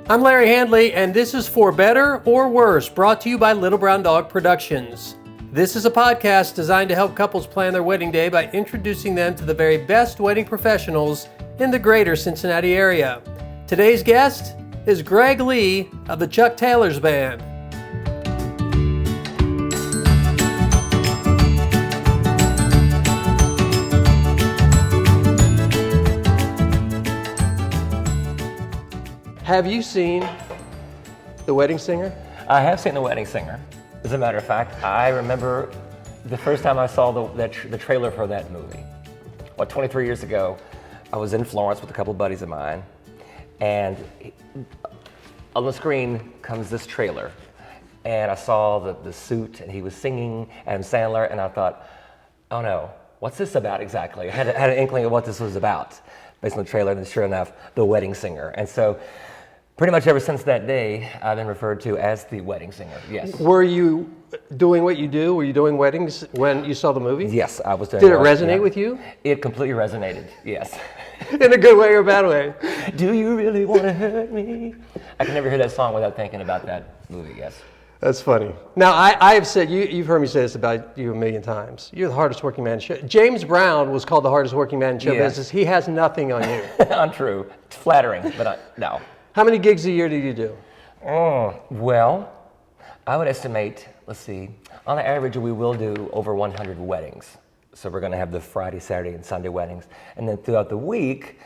I'm Larry Handley, and this is For Better or Worse, brought to you by Little Brown Dog Productions. This is a podcast designed to help couples plan their wedding day by introducing them to the very best wedding professionals in the greater Cincinnati area. Today's guest is Greg Lee of the Chuck Taylors Band. Have you seen The Wedding Singer? I have seen The Wedding Singer. As a matter of fact, I remember the first time I saw the trailer for that movie. 23 years ago, I was in Florence with a couple of buddies of mine, and on the screen comes this trailer, and I saw the suit, and he was singing Adam Sandler, and I thought, oh no, what's this about exactly? I had an inkling of what this was about based on the trailer, and sure enough, The Wedding Singer. And so, pretty much ever since that day, I've been referred to as the wedding singer, yes. Were you doing what you do? Were you doing weddings when you saw the movie? Yes, I was doing Did it resonate with you? It completely resonated, yes. In a good way or a bad way? Do you really want to hurt me? I can never hear that song without thinking about that movie, yes. That's funny. Now, I have said, you've heard me say this about you a million times. You're the hardest working man in show. James Brown was called the hardest working man in show business. He has nothing on you. Untrue. It's flattering, but no. How many gigs a year do you do? Well, I would estimate, let's see, on the average we will do over 100 weddings. So we're going to have the Friday, Saturday, and Sunday weddings. And then throughout the week,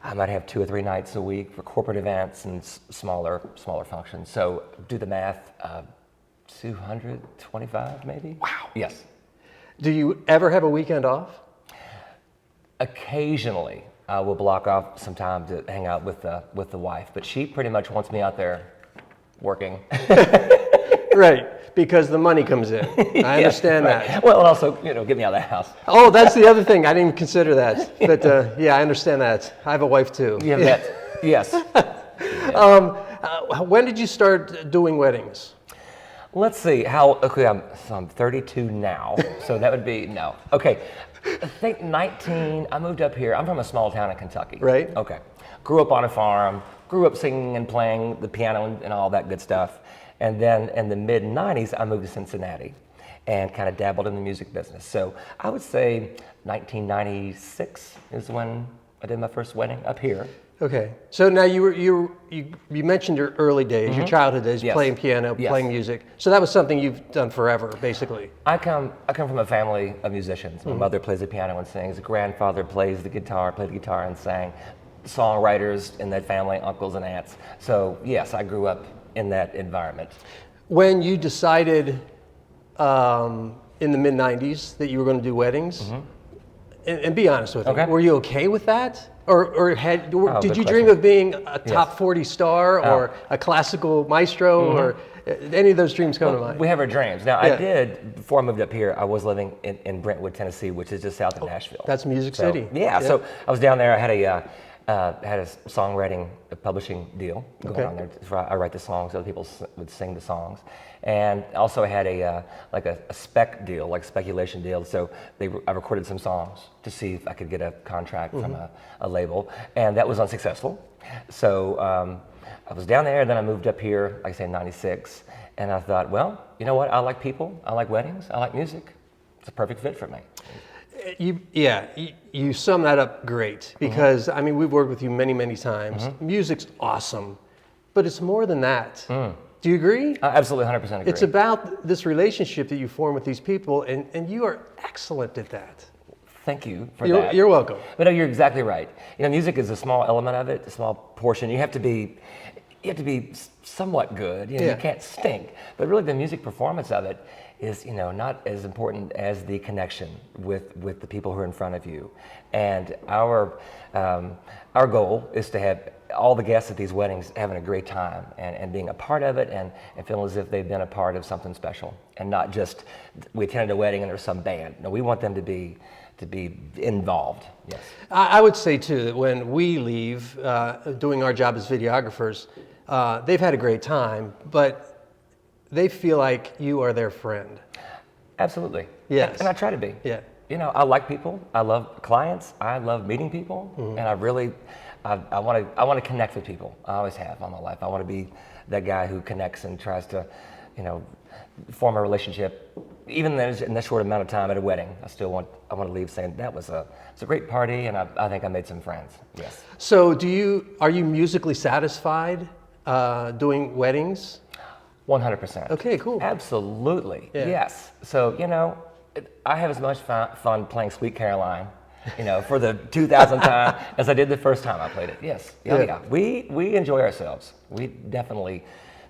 I might have 2 or 3 nights a week for corporate events and smaller functions. So do the math, 225 maybe? Wow. Yes. Do you ever have a weekend off? Occasionally. I will block off some time to hang out with the wife, but she pretty much wants me out there working. Right, because the money comes in. I understand right. that. Well, and also, get me out of the house. Oh, that's the other thing. I didn't even consider that. But yeah, I understand that. I have a wife too. You have that? Yes. When did you start doing weddings? Let's see. Okay, I'm 32 now, so that would be, no. Okay. I think 19, I moved up here. I'm from a small town in Kentucky. Right. Okay. Grew up on a farm, grew up singing and playing the piano and all that good stuff. And then in the mid-90s, I moved to Cincinnati and kind of dabbled in the music business. So I would say 1996 is when I did my first wedding up here. Okay. So now you mentioned your early days, your childhood days, Yes. playing piano, Yes. playing music. So that was something you've done forever, basically. I come from a family of musicians. My mother plays the piano and sings. Grandfather played the guitar and sang. Songwriters in that family, uncles and aunts. So yes, I grew up in that environment. When you decided in the mid-90s that you were going to do weddings, and be honest with me, were you okay with that? Or did you dream of being a top 40 star or a classical maestro or any of those dreams come to mind? We have our dreams. Now, I did, before I moved up here, I was living in Brentwood, Tennessee, which is just south of Nashville. That's Music City. Yeah, so I was down there. I had a songwriting, a publishing deal going on there. I write the songs, other people would sing the songs. And also I had a spec deal, like speculation deal. So I recorded some songs to see if I could get a contract from a label, and that was unsuccessful. So I was down there, and then I moved up here, like I say, in '96, and I thought, well, you know what? I like people, I like weddings, I like music. It's a perfect fit for me. You sum that up great because I mean we've worked with you many times. Music's awesome, but it's more than that. Do you agree? I absolutely 100% agree. It's about this relationship that you form with these people, and you are excellent at that. Thank you for that. You're welcome. But no, you're exactly right. Music is a small element of it, a small portion. You have to be somewhat good. You can't stink. But really, the music performance of it is, not as important as the connection with the people who are in front of you. And our goal is to have all the guests at these weddings having a great time and being a part of it and feeling as if they've been a part of something special and not just we attended a wedding and there's some band. No, we want them to be involved. Yes. I would say too that when we leave doing our job as videographers, they've had a great time, but they feel like you are their friend. Absolutely. Yes. And I try to be. Yeah. I like people. I love clients. I love meeting people. And I want to connect with people. I always have all my life. I want to be that guy who connects and tries to, form a relationship. Even in that short amount of time at a wedding, I want to leave saying that was it's a great party, and I think I made some friends. Yes. So are you musically satisfied doing weddings? 100%. Okay, cool. Absolutely. Yeah. Yes. So, I have as much fun playing Sweet Caroline, for the 2000th time as I did the first time I played it. Yes. Yeah. We enjoy ourselves. We definitely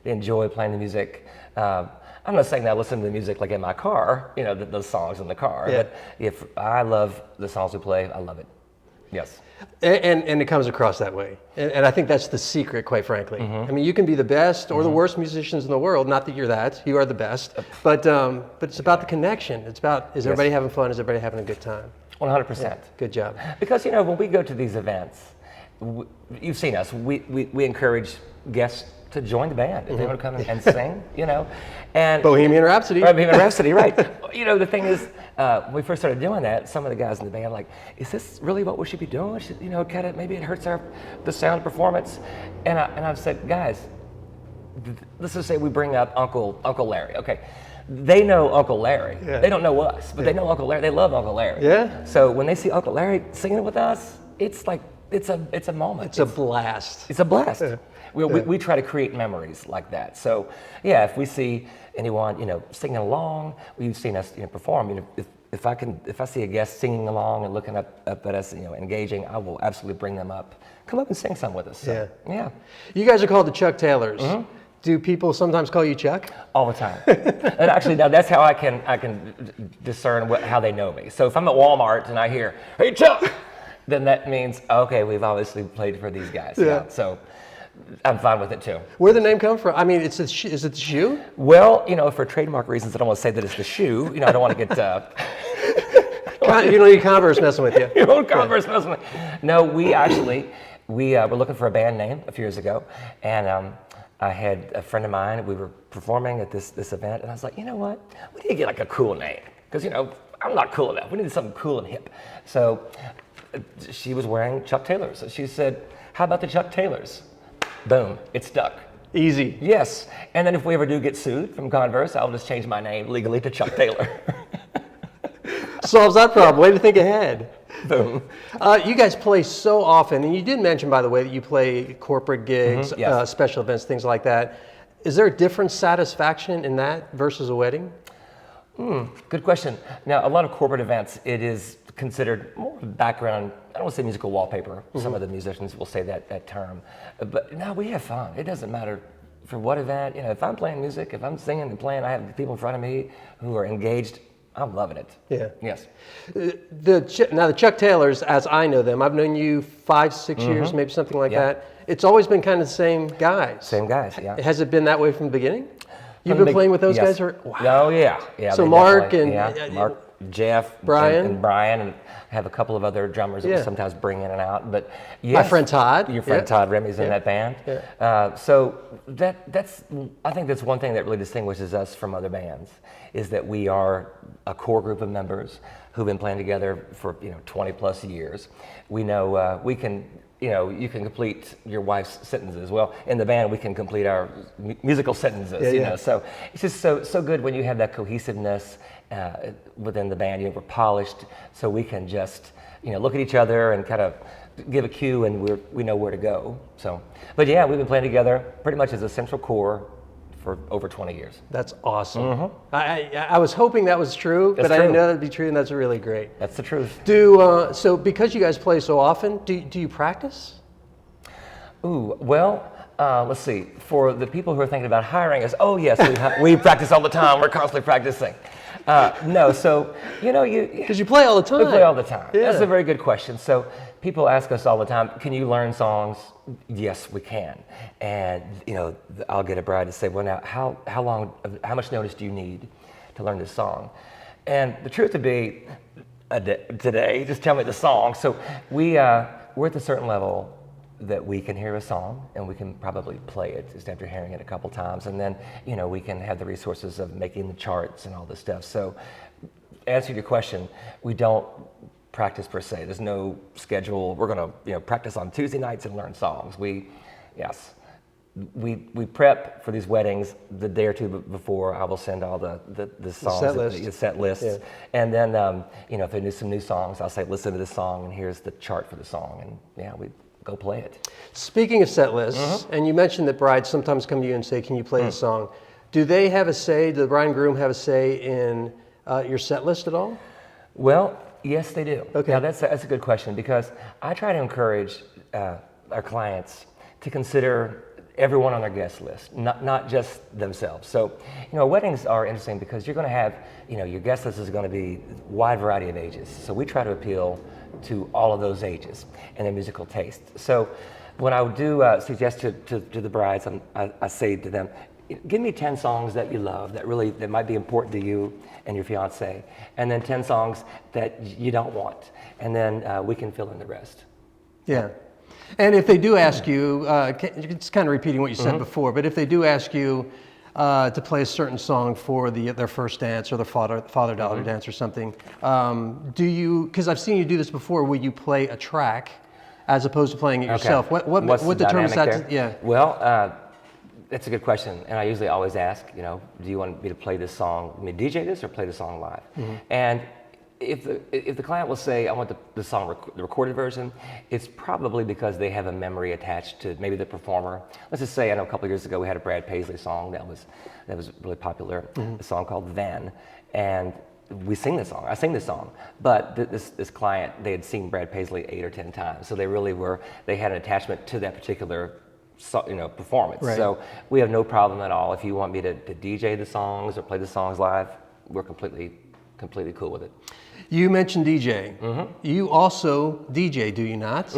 enjoy playing the music. I'm not saying that I listen to the music like in my car, the songs in the car, but if I love the songs we play, I love it. Yes. And it comes across that way. And I think that's the secret, quite frankly. I mean, you can be the best or the worst musicians in the world. Not that you're that. You are the best. But it's about the connection. It's about, is everybody having fun? Is everybody having a good time? 100%. Yeah, good job. Because, when we go to these events, you've seen us, we encourage guests to join the band if they want to come and sing, and Bohemian Rhapsody. Bohemian Rhapsody, right. The thing is, when we first started doing that, some of the guys in the band were like, is this really what we should be doing? Maybe it hurts the sound performance. And I've said, guys, let's just say we bring up Uncle Larry. Okay, they know Uncle Larry. Yeah. They don't know us, but they know Uncle Larry. They love Uncle Larry. Yeah. So when they see Uncle Larry singing with us, it's like it's a moment. It's a blast. It's a blast. Yeah. We try to create memories like that. So yeah, if we see anyone singing along, we've seen us perform. If I see a guest singing along and looking up at us, engaging, I will absolutely bring them up. Come up and sing some with us. So, yeah. You guys are called the Chuck Taylors. Mm-hmm. Do people sometimes call you Chuck? All the time. And actually, now that's how I can discern how they know me. So if I'm at Walmart and I hear, "Hey Chuck," then that means okay, we've obviously played for these guys. Yeah. So I'm fine with it too. Where'd the name come from? I mean, is it the shoe? Well, for trademark reasons, I don't want to say that it's the shoe. I don't want to get. You don't need Converse messing with you. You don't Converse messing with me. No, we were looking for a band name a few years ago, and I had a friend of mine. We were performing at this event, and I was like, you know what? We need to get like a cool name because I'm not cool enough. We need something cool and hip. So she was wearing Chuck Taylors. So she said, "How about the Chuck Taylors?" Boom, it stuck. Easy. Yes. And then if we ever do get sued from Converse, I'll just change my name legally to Chuck Taylor. Solves that problem. Way to think ahead. Boom. You guys play so often, and you did mention, by the way, that you play corporate gigs, special events, things like that. Is there a different satisfaction in that versus a wedding? Good question. Now, a lot of corporate events, it is considered more background. I don't want to say musical wallpaper. Some of the musicians will say that term. But no, we have fun. It doesn't matter for what event. If I'm playing music, if I'm singing and playing, I have people in front of me who are engaged. I'm loving it. Yeah. Yes. Now, the Chuck Taylors, as I know them, I've known you 5-6 years, maybe something like that. It's always been kind of the same guys. Same guys, yeah. Has it been that way from the beginning? You've been playing with those guys? Wow. Oh, yeah. So Mark Mark, Jeff, Brian, and Brian, and I have a couple of other drummers that we sometimes bring in and out. But yes, my friend Todd. Your friend Todd Remy's in that band. Yeah. So I think that's one thing that really distinguishes us from other bands is that we are a core group of members who've been playing together for 20 plus years. We know we can. You can complete your wife's sentences. Well, in the band, we can complete our musical sentences. So it's just so good when you have that cohesiveness within the band. We're polished, so we can just look at each other and kind of give a cue, and we know where to go. So, but yeah, we've been playing together pretty much as a central core for over 20 years. That's awesome. I was hoping that was true, but I didn't know that'd be true, and that's really great. That's the truth. So because you guys play so often, do you practice? Well, let's see. For the people who are thinking about hiring us, oh yes, we practice all the time. We're constantly practicing. No, so because you play all the time. We play all the time. Yeah. That's a very good question. So people ask us all the time, can you learn songs? Yes, we can. And I'll get a bride to say, well, now how much notice do you need to learn this song? And the truth to be, today, just tell me the song. So we're at a certain level that we can hear a song and we can probably play it just after hearing it a couple times, and then we can have the resources of making the charts and all this stuff. So answer your question, we don't practice per se. There's no schedule. We're going to practice on Tuesday nights and learn songs. We prep for these weddings the day or two before. I will send all the songs, the set lists, yeah. And then if they knew some new songs, I'll say, listen to this song, and here's the chart for the song, and we go play it. Speaking of set lists, and you mentioned that brides sometimes come to you and say, can you play the song? Do they have a say? Do the bride and groom have a say in your set list at all? Well, yes, they do. Okay. Now that's a good question, because I try to encourage our clients to consider everyone on their guest list, not just themselves. So, weddings are interesting because you're going to have, your guest list is going to be a wide variety of ages. So we try to appeal to all of those ages and their musical taste. So when I do suggest to the brides, I say to them, give me 10 songs that you love that might be important to you and your fiance, and then 10 songs that you don't want, and then we can fill in the rest. Yeah. And if they do ask you, it's kind of repeating what you said before, but if they do ask you to play a certain song for their first dance or their father-daughter dance or something, do you, because I've seen you do this before, will you play a track as opposed to playing it yourself? Okay. What determines that? Yeah. Well, that's a good question, and I usually always ask, do you want me to play this song, DJ this, or play the song live? And if the client will say, I want the song, the recorded version, it's probably because they have a memory attached to maybe the performer. Let's just say, I know a couple of years ago we had a Brad Paisley song that was really popular, a song called Then, and we sing this song. I sing this song, but this client, they had seen Brad Paisley 8 or 10 times, so they had an attachment to that particular performance. Right. So we have no problem at all. If you want me to DJ the songs or play the songs live, we're completely cool with it. You mentioned DJ. You also DJ, do you not?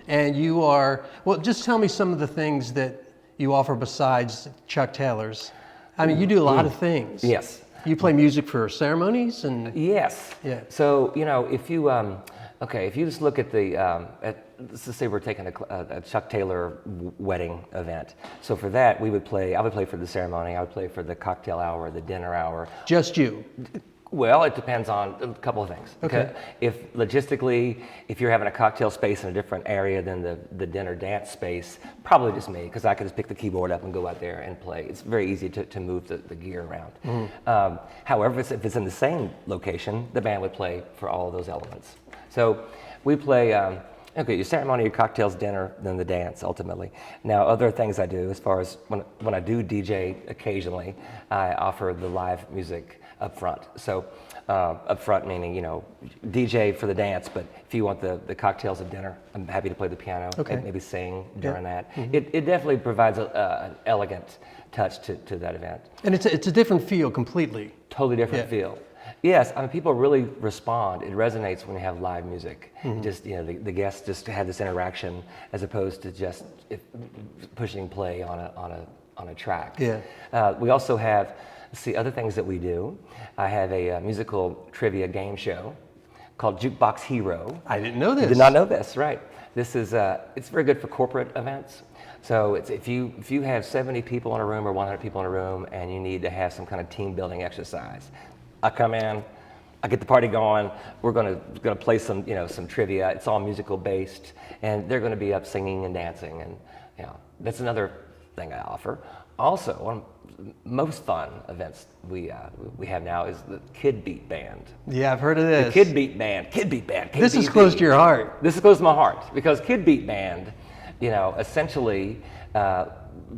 And you are, well, just tell me some of the things that you offer besides Chuck Taylor's. I mean, you do a lot of things. Yes. You play music for ceremonies and... Yes. Yeah. So, if you, if you just look at let's just say we're taking a Chuck Taylor wedding event. So for that, I would play for the ceremony, I would play for the cocktail hour, the dinner hour. Just you? Well, it depends on a couple of things. Okay. If logistically, if you're having a cocktail space in a different area than the dinner dance space, probably just me, because I could just pick the keyboard up and go out there and play. It's very easy to move the gear around. However, if it's in the same location, the band would play for all of those elements. So we play, your ceremony, your cocktails, dinner, then the dance, ultimately. Now, other things I do, as far as when I do DJ occasionally, I offer the live music up front. So up front meaning, DJ for the dance, but if you want the cocktails at dinner, I'm happy to play the piano and maybe sing during that. It definitely provides an elegant touch to that event. And it's a different feel completely. Totally different feel. Yes, I mean, people really respond. It resonates when you have live music. Just, the guests just have this interaction as opposed to just pushing play on a track. Yeah. We also have, other things that we do. I have a musical trivia game show called Jukebox Hero. I didn't know this. You did not know this, right? This is, it's very good for corporate events. So if you have 70 people in a room or 100 people in a room and you need to have some kind of team building exercise, I come in, I get the party going. We're gonna play some trivia. It's all musical based, and they're gonna be up singing and dancing, and that's another thing I offer. Also, one of the most fun events we have now is the Kid Beat Band. Yeah, I've heard of this. The Kid Beat Band. This is close to your heart. This is close to my heart because Kid Beat Band, essentially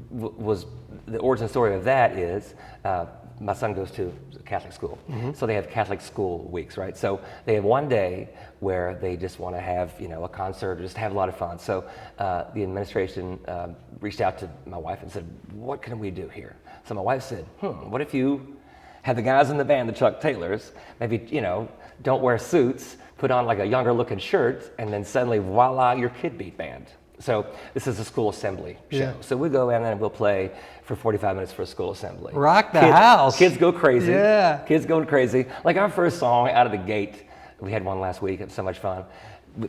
was the origin story of that is. My son goes to Catholic school, so they have Catholic school weeks, right? So they have one day where they just want to have, a concert or just have a lot of fun. So the administration reached out to my wife and said, what can we do here? So my wife said, what if you have the guys in the band, the Chuck Taylors, maybe, don't wear suits, put on like a younger looking shirt, and then suddenly, voila, your Kid Beat Band. So this is a school assembly show. Yeah. So we go in and we'll play for 45 minutes for a school assembly. Rock the house. Kids go crazy. Yeah. Kids going crazy. Like our first song out of the gate, we had one last week, it was so much fun.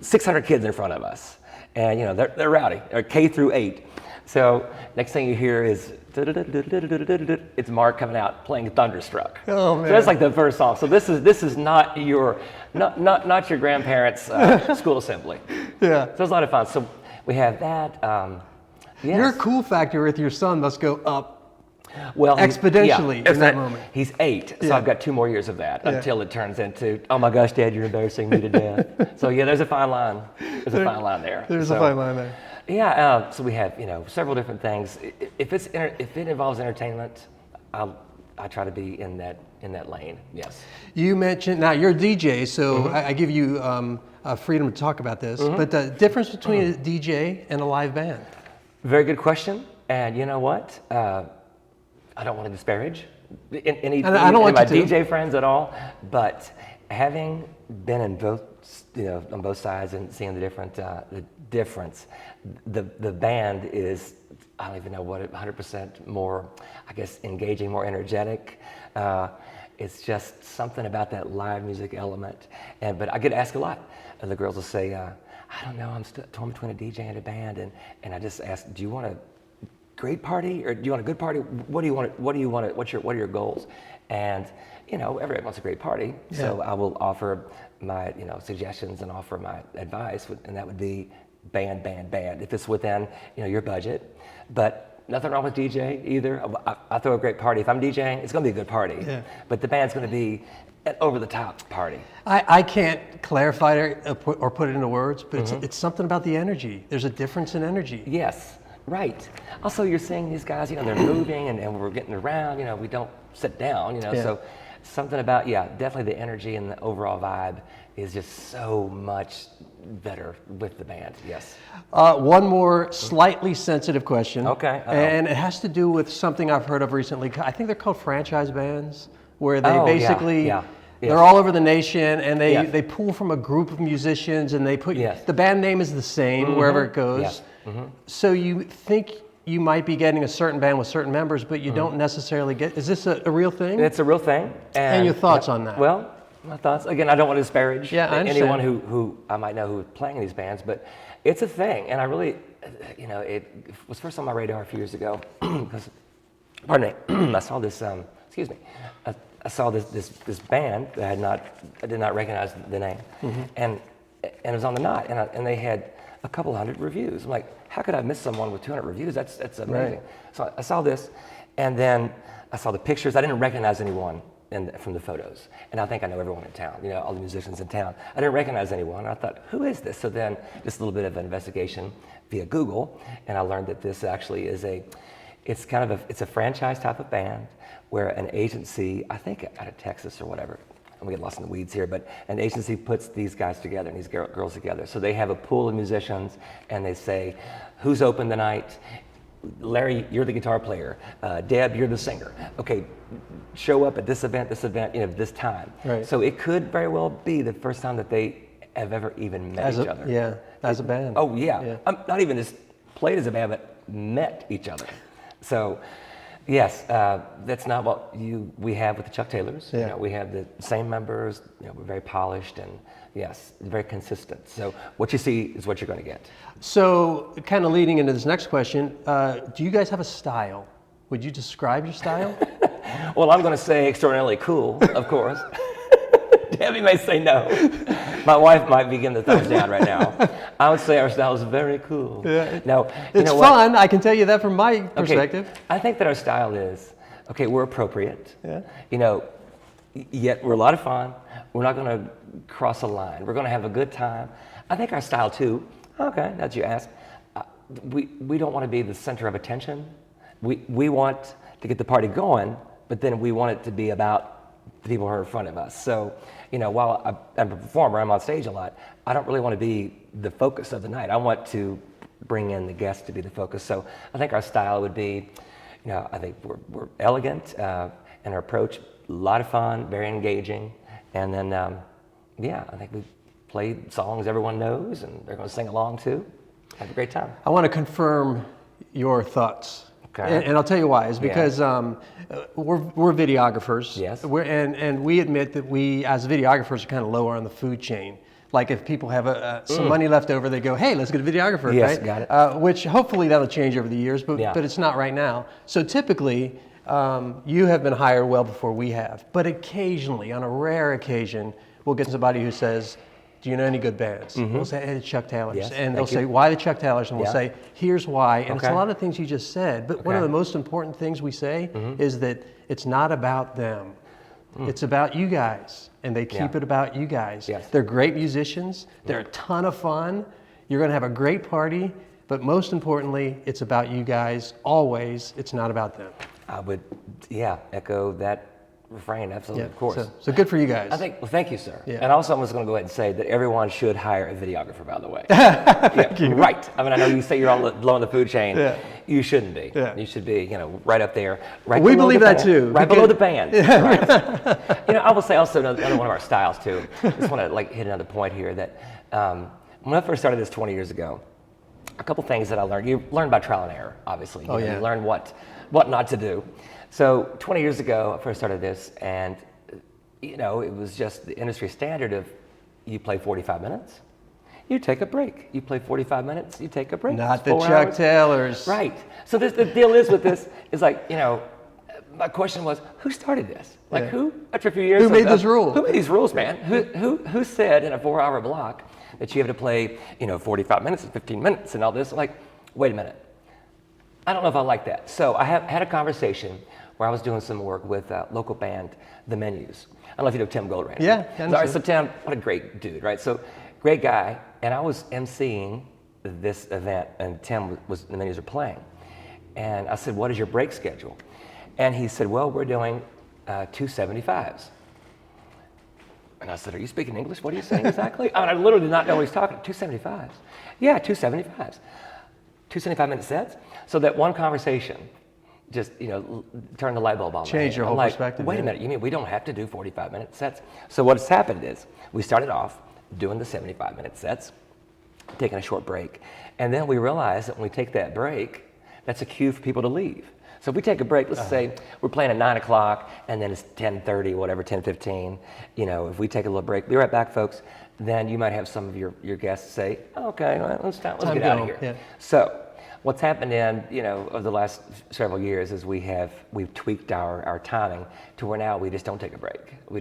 600 kids in front of us. And they're rowdy. They're K through 8. So next thing you hear is it's Mark coming out playing Thunderstruck. Oh, man. So that's like the first song. So this is not your grandparents' school assembly. Yeah. So it's a lot of fun. So we have that. Yes. Your cool factor with your son must go up well, exponentially in that moment. He's 8, so Yeah. I've got 2 more years of that until it turns into, oh my gosh, Dad, you're embarrassing me to death. So yeah, there's a fine line. There's a fine line there. There's So, a fine line there. Yeah, so we have several different things. If it involves entertainment, I try to be in that lane. Yes. You mentioned, now you're a DJ, so I give you freedom to talk about this, but the difference between a DJ and a live band? Very good question. And you know what? I don't want to disparage any I don't want my you to. DJ friends at all, but having been in both, on both sides and seeing the difference, the band is, I don't even know what, 100% more, I guess, engaging, more energetic. It's just something about that live music element. But I get asked a lot. And the girls will say, I don't know, I'm torn between a DJ and a band. And I just ask, do you want a great party or do you want a good party? What do you want? What are your goals? And everyone wants a great party. Yeah. So I will offer my suggestions and offer my advice, and that would be band. If it's within your budget, but nothing wrong with DJ either. I throw a great party. If I'm DJing, it's going to be a good party. Yeah. But the band's going to be an over-the-top party. I can't clarify it or put it into words, but it's something about the energy. There's a difference in energy. Yes, right. Also, you're seeing these guys, they're moving and we're getting around, we don't sit down, Yeah. So something about, definitely the energy and the overall vibe is just so much better with the band, yes. One more slightly sensitive question. Okay, uh-oh. And it has to do with something I've heard of recently. I think they're called franchise bands, where they Oh, yeah, basically, yeah. they're Yes. all over the nation, and they, Yes. they pull from a group of musicians, and they put, Yes. the band name is the same wherever it goes. Yes. So you think you might be getting a certain band with certain members, but you don't necessarily get, is this a real thing? It's a real thing. And your thoughts on that? Well, my thoughts, again, I don't want to disparage Yeah, I understand. anyone who I might know who is playing in these bands, but it's a thing. And I really, it was first on my radar a few years ago, because, pardon me, I saw this, I saw this band that I did not recognize the name, and it was on the Knot, and they had a couple hundred reviews. I'm like, how could I miss someone with 200 reviews? That's amazing. Right. So I saw this, and then I saw the pictures. I didn't recognize anyone from the photos, and I think I know everyone in town. All the musicians in town. I didn't recognize anyone. I thought, who is this? So then, just a little bit of an investigation via Google, and I learned that this actually is it's a franchise type of band where an agency, I think out of Texas or whatever, I'm gonna get lost in the weeds here, but an agency puts these guys together and these girls together. So they have a pool of musicians and they say, who's open tonight? Larry, you're the guitar player. Deb, you're the singer. Okay, show up at this event, this time. Right. So it could very well be the first time that they have ever even met each other. Yeah, as a band. Oh yeah. Yeah. I'm not even just played as a band, but met each other. So yes, that's not what we have with the Chuck Taylors. Yeah. We have the same members. We're very polished and yes, very consistent. So what you see is what you're going to get. So, kind of leading into this next question, do you guys have a style? Would you describe your style? Well, I'm going to say extraordinarily cool, of course. Debbie may say no. My wife might be giving the thumbs down right now. I would say our style is very cool. Yeah. No, It's fun. I can tell you that from my perspective. Okay. I think that our style is, we're appropriate. Yeah. Yet we're a lot of fun. We're not going to cross a line. We're going to have a good time. I think our style too, that's you ask. We don't want to be the center of attention. We want to get the party going, but then we want it to be about the people who are in front of us. So, while I'm a performer, I'm on stage a lot, I don't really want to be the focus of the night. I want to bring in the guests to be the focus. So I think our style would be, I think we're elegant in our approach, a lot of fun, very engaging. And then, I think we play songs everyone knows and they're going to sing along too. Have a great time. I want to confirm your thoughts. Okay. And I'll tell you why. It's because we're videographers. Yes. And we admit that we, as videographers, are kind of lower on the food chain. Like if people have some money left over, they go, hey, let's get a videographer, Yes, right? got it. Which hopefully that'll change over the years, but it's not right now. So typically, you have been hired well before we have. But occasionally, on a rare occasion, we'll get somebody who says, do you know any good bands? We'll say, hey, the Chuck Taylors. Yes, and they'll say, why the Chuck Taylors? And we'll say, here's why. And it's a Okay. lot of things you just said. But one of the most important things we say is that it's not about them. It's about you guys. And they keep it about you guys. Yes. They're great musicians. They're a ton of fun. You're going to have a great party. But most importantly, it's about you guys. Always, it's not about them. I would, echo that refrain, absolutely, of course. So good for you guys. I think, well, thank you, sir. Yeah. And also, I'm just going to go ahead and say that everyone should hire a videographer, by the way. Right. I mean, I know you say you're low on the food chain. Yeah. You shouldn't be. Yeah. You should be, right up there. Right We below believe the that band, too. Right below the band. Right. I will say also another one of our styles too. I just want to hit another point here that when I first started this 20 years ago, a couple things that I learned. You learn by trial and error, obviously. You learn what not to do. So 20 years ago, I first started this, and it was just the industry standard of you play 45 minutes, you take a break. You play 45 minutes, you take a break. Not the Chuck Taylors. Right. So the deal is with this is my question was, who started this? Who, after a few years, Who made this rule? Who made these rules, man? Who said in a 4-hour block that you have to play, 45 minutes and 15 minutes and all this? Wait a minute. I don't know if I like that. So I had a conversation where I was doing some work with a local band, The Menus. I don't know if you know Tim Goldran. Yeah. All right, so Tim, what a great dude, right? So great guy, and I was emceeing this event, and Tim was The Menus are playing. And I said, what is your break schedule? And he said, well, we're doing 275s. And I said, are you speaking English? What are you saying exactly? I literally did not know what he's talking about. 275s. Yeah, 275s. 275-minute sets. So that one conversation just, turned the light bulb on. Change your whole perspective. Wait a minute, you mean we don't have to do 45-minute sets? So what's happened is we started off doing the 75-minute sets, taking a short break. And then we realized that when we take that break, that's a cue for people to leave. So if we take a break, let's say we're playing at 9 o'clock and then it's 10:30, whatever, 10:15. If we take a little break, be right back, folks. Then you might have some of your guests say, okay, well, let's get out of here. Yeah. So what's happened over the last several years is we've tweaked our timing to where now we just don't take a break. We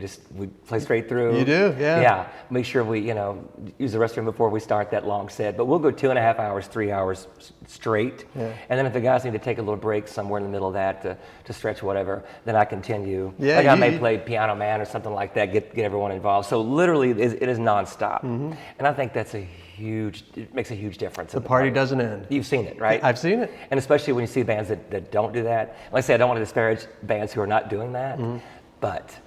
play straight through. You do, yeah. Yeah. Make sure we use the restroom before we start that long set. But we'll go 2.5 hours, 3 hours straight. Yeah. And then if the guys need to take a little break somewhere in the middle of that to stretch whatever, then I continue. Yeah, I may play Piano Man or something like that. Get everyone involved. So literally, it is nonstop. Mm-hmm. And I think that's it makes a huge difference. The party doesn't end. You've seen it, right? I've seen it. And especially when you see bands that don't do that. Like I say, I don't want to disparage bands who are not doing that, but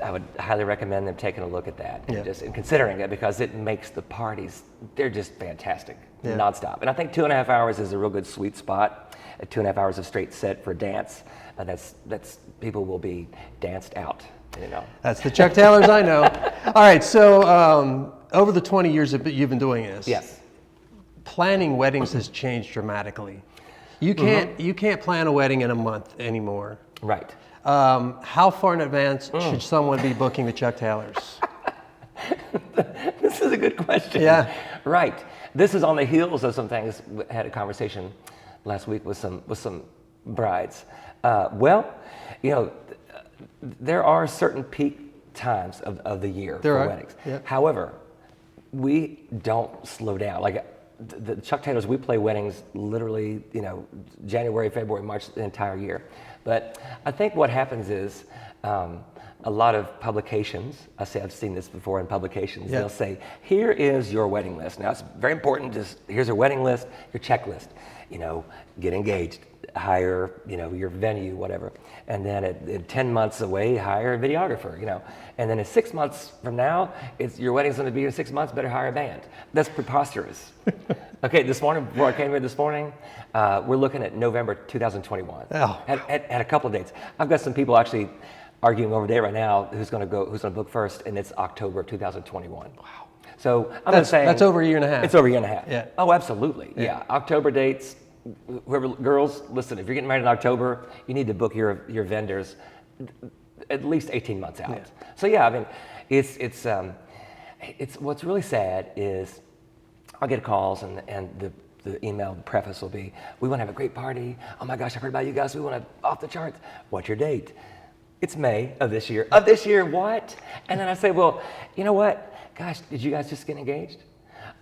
I would highly recommend them taking a look at that and considering it, because it makes the parties, they're just fantastic, nonstop. And I think 2.5 hours is a real good sweet spot. 2.5 hours of straight set for dance. That's people will be danced out. That's the Chuck Taylors I know. All right, so over the 20 years that you've been doing this, yes, planning weddings has changed dramatically. You can't plan a wedding in a month anymore. Right. How far in advance should someone be booking the Chuck Taylors? This is a good question. Yeah. Right. This is on the heels of some things. I had a conversation last week with some brides. There are certain peak times of the year for weddings. Yeah. However, we don't slow down. Like the Chuck Taylors, we play weddings literally, January, February, March, the entire year. But I think what happens is a lot of publications, I've seen this before in publications, they'll say, here is your wedding list. Now it's very important, here's your wedding list, your checklist, get engaged, hire, your venue, whatever. And then at 10 months away, hire a videographer, And then in 6 months from now, your wedding's gonna be in 6 months, better hire a band. That's preposterous. Okay, this morning, before I came here this morning, we're looking at November 2021. Oh. At a couple of dates. I've got some people actually arguing over there right now who's gonna book first, and it's October 2021. Wow. So that's over a year and a half. It's over a year and a half. Yeah. Oh, absolutely. Yeah. October dates. Whoever, girls, listen, if you're getting married in October, you need to book your vendors at least 18 months out. Yeah. So it's what's really sad is I'll get calls and the email, the preface will be, we want to have a great party. Oh my gosh, I heard about you guys. We want to off the charts. What's your date? It's May of this year. Of this year, what? And then I say, well, you know what? Gosh, did you guys just get engaged?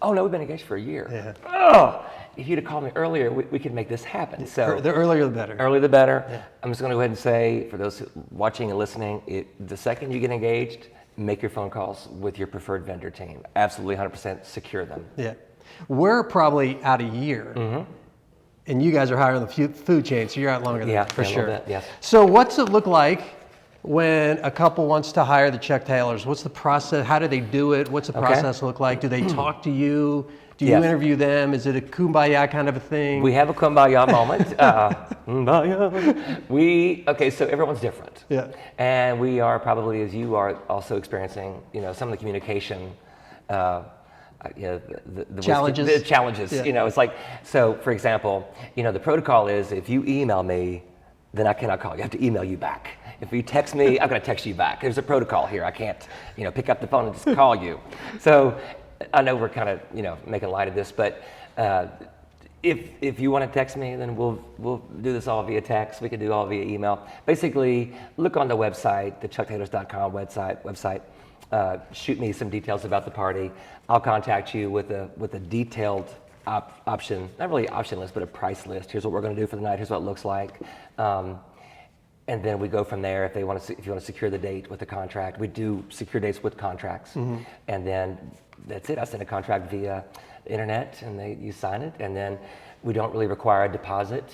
Oh no, we've been engaged for a year. Yeah. Oh, if you'd have called me earlier, we could make this happen. So The earlier the better. earlier the better. Yeah. I'm just going to go ahead and say, for those watching and listening, the second you get engaged, make your phone calls with your preferred vendor team. Absolutely 100% secure them. Yeah. We're probably out a year. And you guys are higher on the food chain, so you're out longer than that, for a little sure. bit, yes. So what's it look like when a couple wants to hire the Chuck Taylors? What's the process? How do they do it? What's the process look like? Do they talk to you? Do you Yes. interview them? Is it a kumbaya kind of a thing? We have a kumbaya moment. Okay, so everyone's different. Yeah. And we are probably, as you are, also experiencing, some of the communication, the Challenges. The challenges. Yeah. It's like, so for example, the protocol is if you email me, then I cannot call you. I have to email you back. If you text me, I'm going to text you back. There's a protocol here. I can't, pick up the phone and just call you. So I know we're kind of, making light of this, but if you want to text me, then we'll do this all via text. We can do all via email. Basically, look on the website, the chucktaylors.com website. Shoot me some details about the party. I'll contact you with a detailed option, not really option list, but a price list. Here's what we're going to do for the night. Here's what it looks like. And then we go from there. If you want to secure the date with the contract, we do secure dates with contracts. And then that's it. I send a contract via the internet, and you sign it. And then we don't really require a deposit.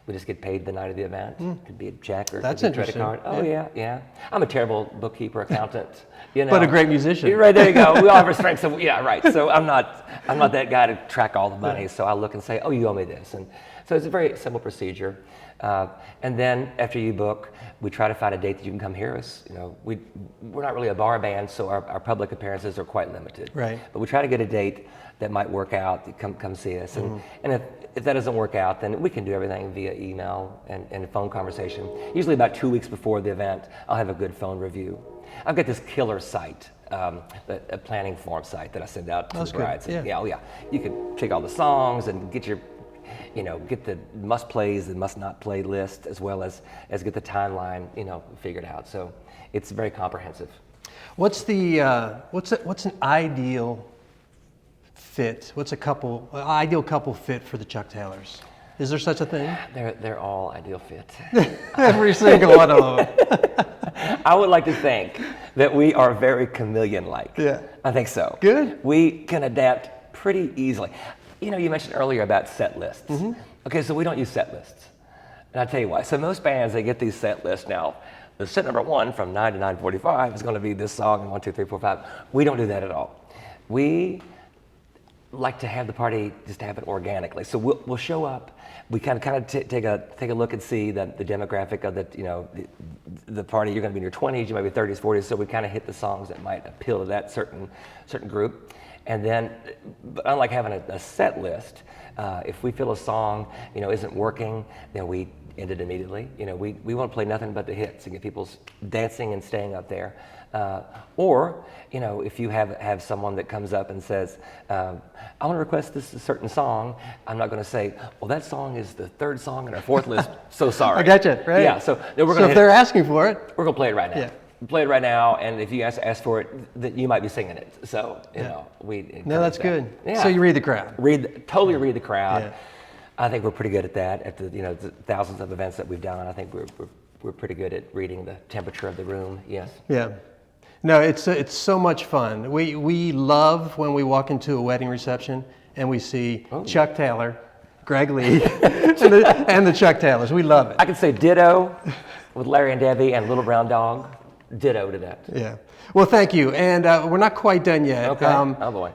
We just get paid the night of the event. It could be a check or That's it could be a credit interesting. card. Oh yeah. I'm a terrible bookkeeper, accountant. But a great musician. You're right, there you go. We all have our strengths. So yeah, right. So I'm not that guy to track all the money. So I look and say, oh, you owe me this. And so it's a very simple procedure. And then after you book, we try to find a date that you can come hear us. We're not really a bar band, so our public appearances are quite limited. Right. But we try to get a date that might work out. Come see us. And if that doesn't work out, then we can do everything via email and a phone conversation. Usually about 2 weeks before the event, I'll have a good phone review. I've got this killer site, a planning form site that I send out to That's the brides. good. Yeah. You can check all the songs and get your, get the must plays and must not play list, as well as get the timeline, figured out. So it's very comprehensive. What's an ideal fit? What's ideal couple fit for the Chuck Taylors? Is there such a thing? They're all ideal fit. Every single one of them. I would like to think that we are very chameleon-like. Yeah. I think so. Good. We can adapt pretty easily. You mentioned earlier about set lists. Okay, so we don't use set lists. And I'll tell you why. So most bands, they get these set lists now. The set number 1 from 9 to 9:45 is going to be this song, 1, 2, 3, 4, 5. We don't do that at all. We like to have the party just happen organically. So we'll show up. We kind of take a look and see the demographic of the party. You're going to be in your 20s, you might be 30s, 40s. So we kind of hit the songs that might appeal to that certain group. And then, but unlike having a set list, if we feel a song isn't working, then we end it immediately. We want to play nothing but the hits and get people dancing and staying up there. Or if you have someone that comes up and says, I want to request this certain song, I'm not going to say, well, that song is the 3rd song in our 4th list. So sorry. I gotcha, right? Yeah. So then So if they're asking for it, we're going to play it right now. Yeah. Play it right now, and if you ask for it, then you might be singing it. So we. no, that's good. Yeah. So you read the crowd. Totally read the crowd. Yeah. I think we're pretty good at that. At the the thousands of events that we've done, I think we're pretty good at reading the temperature of the room. Yes. Yeah. No, it's so much fun. We love when we walk into a wedding reception and we see Chuck Taylor, Greg Lee, and the Chuck Taylors. We love it. I could say ditto with Larry and Debbie and Little Brown Dog. Ditto to that. Yeah. Well, thank you. And we're not quite done yet. Okay. Oh boy.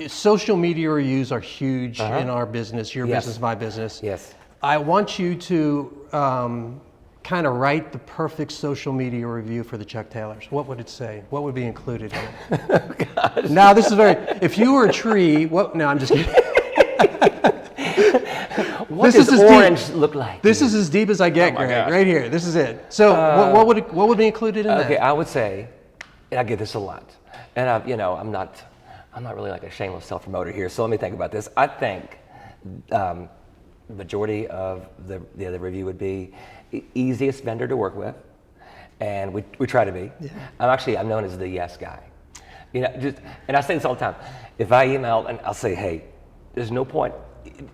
Social media reviews are huge in our business. Your business, my business. Yes. I want you to kind of write the perfect social media review for the Chuck Taylors. What would it say? What would be included in it? Oh, gosh. Now, this is if you were a tree, no, I'm just kidding. What does orange look like? This is as deep as I get, Greg. gosh. Right here. This is it. So what would be included in that? Okay, I would say, and I get this a lot, And I'm not really like a shameless self-promoter here. So let me think about this. I think the majority of the review would be easiest vendor to work with, and we try to be. Yeah. I'm known as the yes guy. And I say this all the time. If I email and I'll say, hey, there's no point.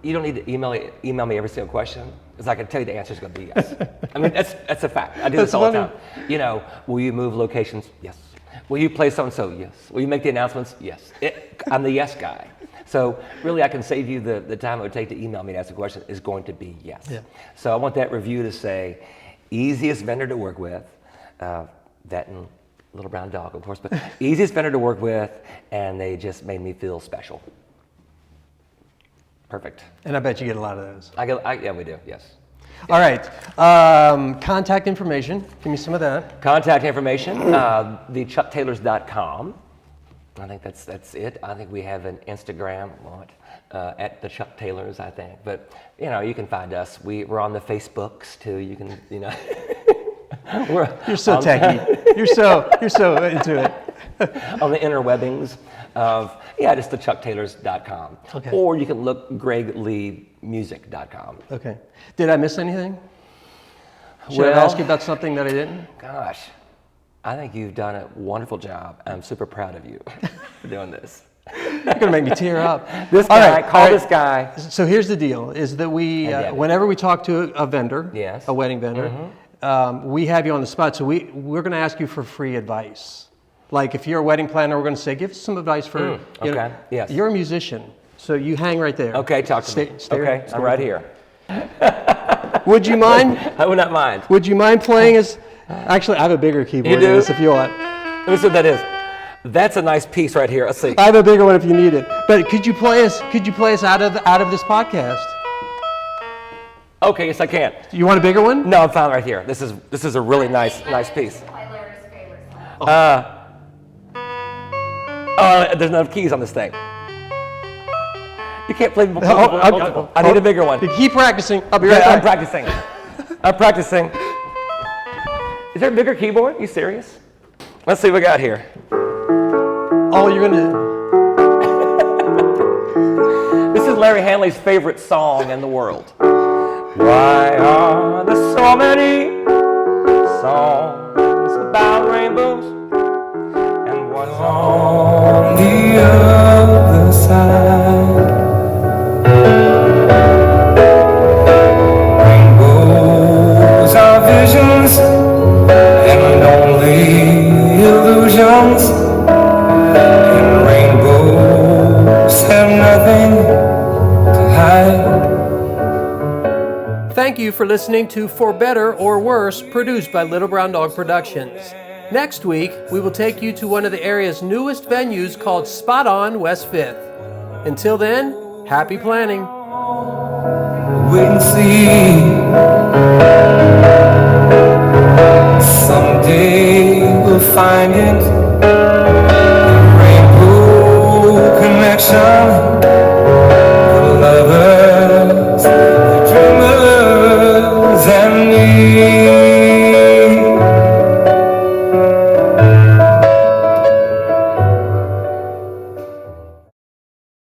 You don't need to email me every single question, because I can tell you the answer is going to be yes. I mean, that's a fact. I do this all the time. Will you move locations? Yes. Will you play so-and-so? Yes. Will you make the announcements? Yes. I'm the yes guy. So really, I can save you the time it would take to email me to ask a question is going to be yes. Yeah. So I want that review to say, easiest vendor to work with, that and Little Brown Dog, of course, but easiest vendor to work with, and they just made me feel special. Perfect. And I bet you get a lot of those. Yeah, we do, yes. All right. Contact information. Give me some of that. Contact information, thechucktaylors.com. I think that's it. I think we have an Instagram at the Chuck Taylors, I think. But you can find us. We're on the Facebooks too. You can You're so techie. You're so into it. On the interwebbings of just thechucktaylors.com. Okay. Or you can look GregLeeMusic.com. Okay. Did I miss anything? Should I ask you about something that I didn't? Gosh, I think you've done a wonderful job. I'm super proud of you for doing this. You're going to make me tear up. This guy. So here's the deal, is that we, whenever we talk to a vendor, yes. a wedding vendor, we have you on the spot. So we're going to ask you for free advice. Like if you're a wedding planner, we're going to say, give us some advice for, yes. You're a musician, so you hang right there. Okay, talk to me. Okay, I'm right here. Would you mind? I would not mind. Would you mind playing as, actually I have a bigger keyboard than this if you want. Let me see what that is. That's a nice piece right here. Let's see. I have a bigger one if you need it. But could you play us out of this podcast? Okay, yes I can. You want a bigger one? No, I'm fine right here. This is a really nice piece. There's enough keys on this thing. You can't play multiple. I need a bigger one. Keep practicing. I'll be right back. I'm practicing. Is there a bigger keyboard? You serious? Let's see what we got here. Oh, you're going to... This is Larry Hanley's favorite song in the world. Why are there so many songs about rainbows? And what's on the other side? Rainbows are visions and only illusions. And rainbows have nothing to hide. Thank you for listening to For Better or Worse, produced by Little Brown Dog Productions. Next week, we will take you to one of the area's newest venues called Spot On West 5th. Until then, happy planning. Wait and see. Someday we'll find it. Rainbow connection.